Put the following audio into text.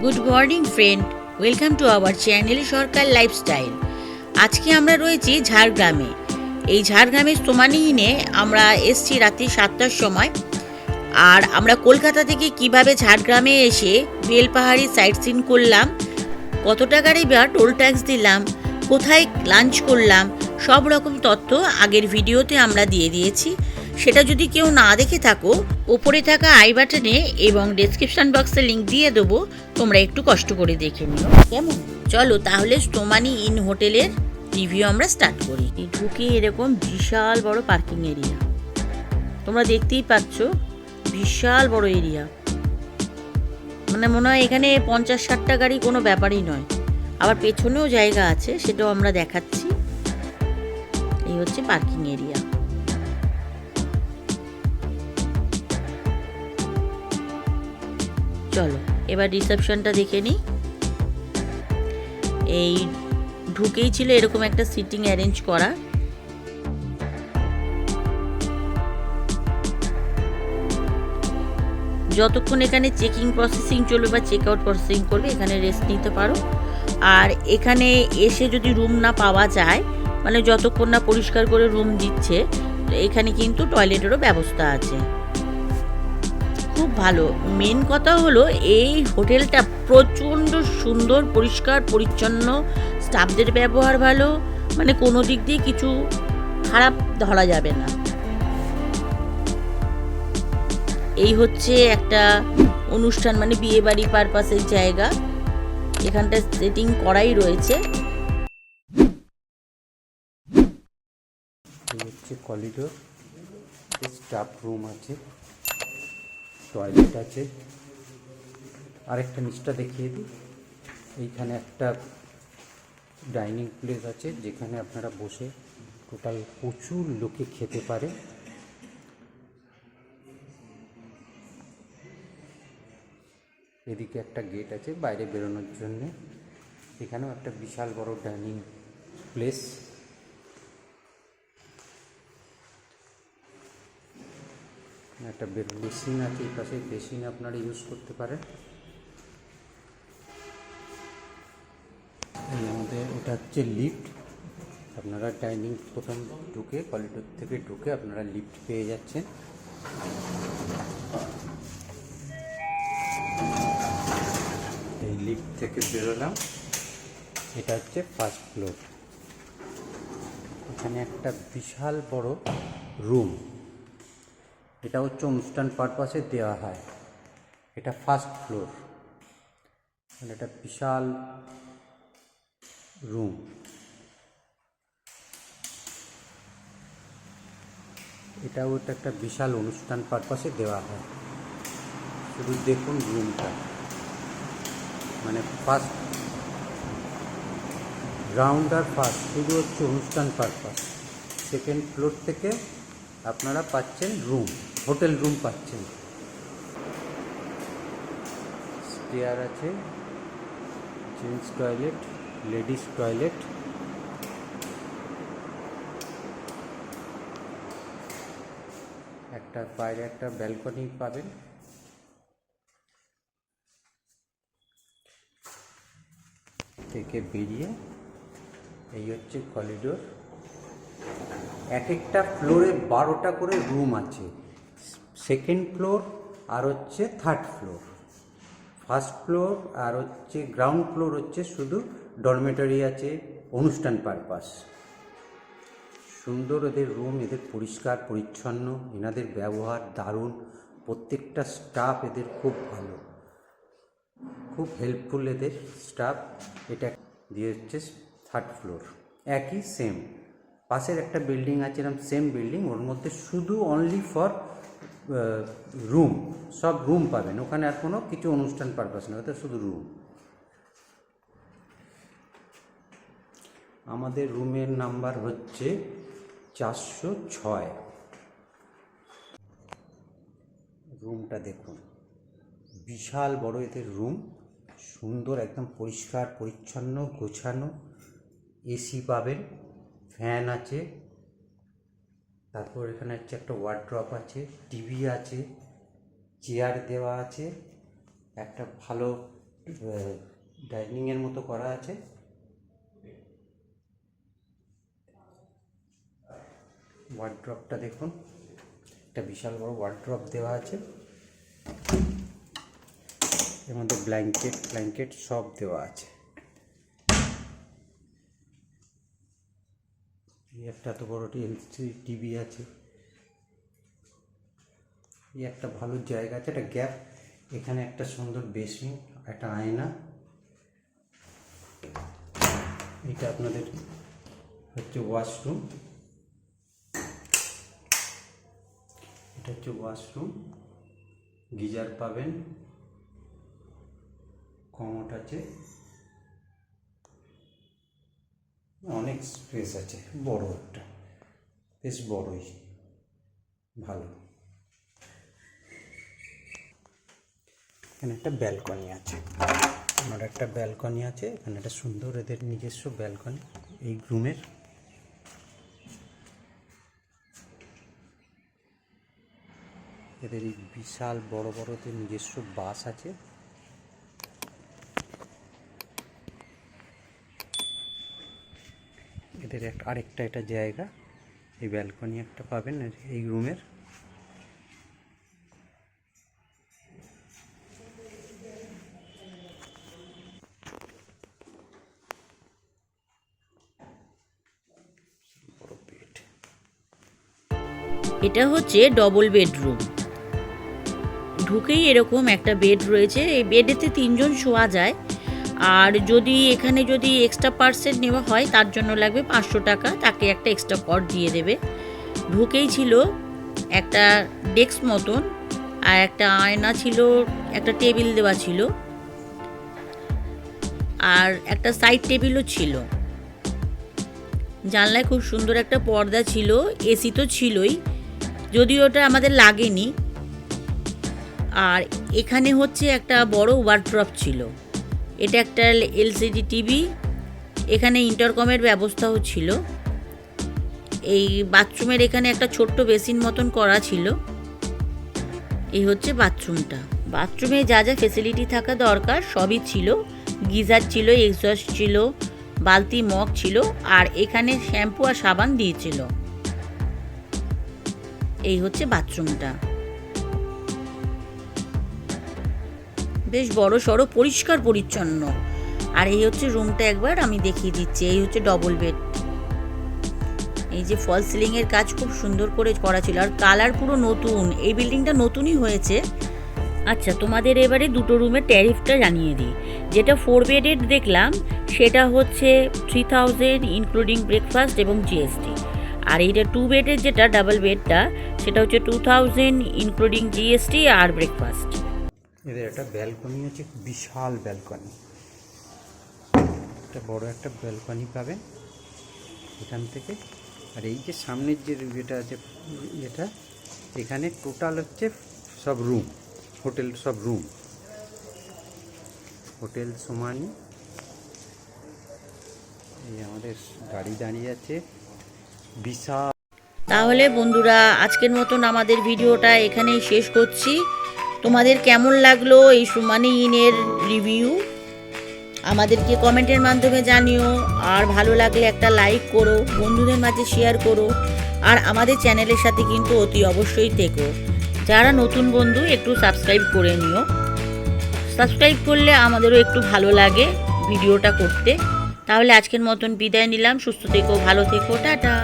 Good morning friend, welcome to our channel Sarkar lifestyle. আজকে আমরা রয়েছি ঝাড়গ্রামে। এই ঝাড়গ্রামের সোমানিহিনে আমরা এসছি রাত্রি 7টার সময়। আর আমরা কলকাতা থেকে কিভাবে ঝাড়গ্রামে এসে বেলপাহাড়ি সাইট সিন করলাম, কত টাকার এবার টোল ট্যাক্স দিলাম, কোথায় লাঞ্চ করলাম, সব রকম তথ্য আগের ভিডিওতে আমরা দিয়ে দিয়েছি। সেটা যদি কেউ না দেখে থাকো, ওপরে থাকা আই বাটনে এবং ডেসক্রিপশন বক্সে লিঙ্ক দিয়ে দেবো, তোমরা একটু কষ্ট করে দেখে নিও। কেমন? চলো তাহলে সোমানি ইন হোটেলের রিভিউ আমরা স্টার্ট করি। ঢুকে এরকম বিশাল বড় পার্কিং এরিয়া, তোমরা দেখতেই পাচ্ছ, বিশাল বড় এরিয়া। মানে মনে হয় এখানে 50-60টা গাড়ি কোনো ব্যাপারই নয়। আবার পেছনেও জায়গা আছে, সেটাও আমরা দেখাচ্ছি। এই হচ্ছে পার্কিং এরিয়া। চলো এবার রিসেপশনটা দেখে নিই। এই ঢুকেই ছিল এরকম একটা সিটিং অ্যারেঞ্জ করা। যতক্ষণ এখানে চেকিং প্রসেসিং চলবে বা চেক আউট প্রসেসিং করবে, এখানে রেস্ট নিতে পারো। আর এখানে এসে যদি রুম না পাওয়া যায়, মানে যতক্ষণ না পরিষ্কার করে রুম দিচ্ছে, এখানে কিন্তু টয়লেটেরও ব্যবস্থা আছে। খুব ভালো। মেন কথা হলো এই হোটেলটা প্রচণ্ড সুন্দর, পরিষ্কার পরিচ্ছন্ন, স্টাফদের ব্যবহার ভালো, মানে কোনো দিক দিয়ে কিছু খারাপ ধরা যাবে না। এই হচ্ছে একটা অনুষ্ঠান, মানে বিয়ে বাড়ি পারপাসের জায়গা। এখানটা সেটিং করাই রয়েছে। এই হচ্ছে করিডোর, স্টাফ রুম আছে, টয়লেট আছে। আরেকটা নিচটা দেখিয়ে দিই। এইখানে একটা ডাইনিং প্লেস আছে, যেখানে আপনারা বসে টোটাল প্রচুর লোকে খেতে পারে। এদিকে একটা গেট আছে বাইরে বেরোনোর জন্য। এখানেও একটা বিশাল বড় ডাইনিং প্লেস। একটা বেসিন আছে, এই পাশে বেসিন আপনারা ইউজ করতে পারেন। এই আমাদের এটা হচ্ছে লিফট। আপনারা ডাইনিং প্রথম ঢুকে, করিডোর থেকে ঢুকে আপনারা লিফট পেয়ে যাচ্ছেন। এই লিফট থেকে বেরোলাম, এটা হচ্ছে ফার্স্ট ফ্লোর। এখানে একটা বিশাল বড় রুম, এটা হচ্ছে অনুষ্ঠান পারপাসে দেওয়া হয়। এটা ফার্স্ট ফ্লোর, এটা বিশাল রুম। এটাও একটা বিশাল অনুষ্ঠান পারপাসে দেওয়া হয়। শুধু দেখুন রুমটা, মানে ফার্স্ট গ্রাউন্ড আর ফার্স্ট শুধু হচ্ছে অনুষ্ঠান পারপাস। সেকেন্ড ফ্লোর থেকে আপনারা পাচ্ছেন রুম, হোটেল রুম পাচ্ছেন। স্টেয়ার আছে, জেন্টস টয়লেট, লেডিস টয়লেট। একটা বাইরে একটা ব্যালকনি পাবেন। থেকে বেরিয়ে এই হচ্ছে করিডোর। এক একটা ফ্লোরে 12টা করে রুম আছে। সেকেন্ড ফ্লোর আর হচ্ছে থার্ড ফ্লোর। ফার্স্ট ফ্লোর আর হচ্ছে গ্রাউন্ড ফ্লোর হচ্ছে শুধু ডরমেটরি আছে, অনুষ্ঠান পারপাস। সুন্দর এদের রুম, এদের পরিষ্কার পরিচ্ছন্ন, এনাদের ব্যবহার দারুণ। প্রত্যেকটা স্টাফ এদের খুব ভালো, খুব হেল্পফুল এদের স্টাফ। এটা দিয়ে হচ্ছে থার্ড ফ্লোর। একই সেম পাশের একটা বিল্ডিং আছে, এরকম সেম বিল্ডিং, ওর মধ্যে শুধু অনলি ফর রুম, সব রুম পাবেন ওখানে। আর কোনো কিছু অনুষ্ঠান পারপাস না, ওটা শুধু রুম। আমাদের রুমের নাম্বার হচ্ছে 406। রুমটা দেখুন, বিশাল বড় এদের রুম, সুন্দর একদম পরিষ্কার পরিচ্ছন্ন গোছানো। এসি পাবেন, ফ্যান আছে, তারপর এখানে হচ্ছে একটা ওয়ার্ড্রপ আছে, টিভি আছে, চেয়ার দেওয়া আছে, একটা ভালো ডাইনিংয়ের মতো করা আছে। ওয়ার্ড্রপটা দেখুন, একটা বিশাল বড় ওয়ার্ড্রপ দেওয়া আছে। এর মধ্যে ব্ল্যাঙ্কেট সব দেওয়া আছে। একটা এত বড়টি এলসিডি টিভি আছে। এই একটা ভালো জায়গা আছে, একটা গ্যাপ। এখানে একটা সুন্দর বেসিন, একটা আয়না। এটা আপনাদের হচ্ছে ওয়াশরুম। এটা হচ্ছে ওয়াশরুম। গিজার পাবেন, কমোড আছে, অনেক স্পেস আছে, বড় একটা, বেশ বড়ই, ভালো। এখানে একটা ব্যালকনি আছে, আমার একটা ব্যালকনি আছে। এখানে একটা সুন্দর এদের নিজস্ব ব্যালকনি এই রুমের। এদের এই বিশাল বড় বড়দের নিজস্ব বাস আছে। এদের আরেকটা এটা জায়গা, এই ব্যালকনি একটা পাবেন এই রুমের। বড় বেড। এটা হচ্ছে ডবল বেডরুম। ঢুকেই এরকম একটা বেড রয়েছে। এই বেডেতে 3 জন শোয়া যায়। আর যদি এখানে এক্সট্রা পার্সেন্ট নেওয়া হয় তার জন্য লাগবে 500 টাকা, তাকে একটা এক্সট্রা কট দিয়ে দেবে। ঢুকেই ছিল একটা ডেস্ক মতন, আর একটা আয়না ছিল, একটা টেবিল দেওয়া ছিল, আর একটা সাইড টেবিলও ছিল। জানলায় খুব সুন্দর একটা পর্দা ছিল। এসি তো ছিলই, যদিও ওটা আমাদের লাগেনি। আর এখানে হচ্ছে একটা বড় ওয়ার্ড্রপ ছিল। এটা একটা এলসিডি টিভি, এখানে ইন্টারকমের ব্যবস্থাও ছিল। এই বাথরুমের এখানে একটা ছোট্ট বেসিন মতন করা ছিল। এই হচ্ছে বাথরুমটা। বাথরুমে যা যা ফেসিলিটি থাকা দরকার সবই ছিল। গিজার ছিল, এক্সস্ট ছিল, বালতি মগ ছিল, আর এখানে শ্যাম্পু আর সাবান দিয়েছিল। এই হচ্ছে বাথরুমটা, বেশ বড় সড়ো, পরিষ্কার পরিচ্ছন্ন। আর এই হচ্ছে রুমটা, একবার আমি দেখিয়ে দিচ্ছি। এই হচ্ছে ডবল বেড। এই যে ফল সিলিং এর কাজ খুব সুন্দর করে করা ছিল, আর কালার পুরো নতুন। এই বিল্ডিংটা নতুনই হয়েছে। আচ্ছা, তোমাদের এবারে দুটো রুমের ট্যারিফটা জানিয়ে দিই। যেটা 4 বেডের দেখলাম সেটা হচ্ছে 3000 ইনক্লুডিং ব্রেকফাস্ট এবং জিএসটি। আর এইটা 2 বেডের যেটা ডাবল বেডটা সেটা হচ্ছে 2000 ইনক্লুডিং জিএসটি আর ব্রেকফাস্ট। এদের একটা ব্যালকনি আছে, বিশাল ব্যালকনি। একটা বড় একটা ব্যালকনি পাবেন এখান থেকে। আর এই যে সামনের যে যেটা আছে, যেটা এখানে টোটাল হচ্ছে সব রুম, হোটেল, সব রুম, হোটেল সমানই। এই আমাদের গাড়ি দাঁড়িয়ে আছে, বিশাল। তাহলে বন্ধুরা, আজকের মতন আমাদের ভিডিওটা এখানেই শেষ করছি। তোমাদের কেমন লাগলো এই সুমানি ইনের রিভিউ আমাদেরকে কমেন্টের মাধ্যমে জানিও। আর ভালো লাগলে একটা লাইক করো, বন্ধুদের মাঝে শেয়ার করো। আর আমাদের চ্যানেলের সাথে কিন্তু অতি অবশ্যই থেকো। যারা নতুন বন্ধু একটু সাবস্ক্রাইব করে নিও। সাবস্ক্রাইব করলে আমাদেরও একটু ভালো লাগে ভিডিওটা করতে। তাহলে আজকের মতন বিদায় নিলাম। সুস্থ থেকো, ভালো থেকো, টাটা।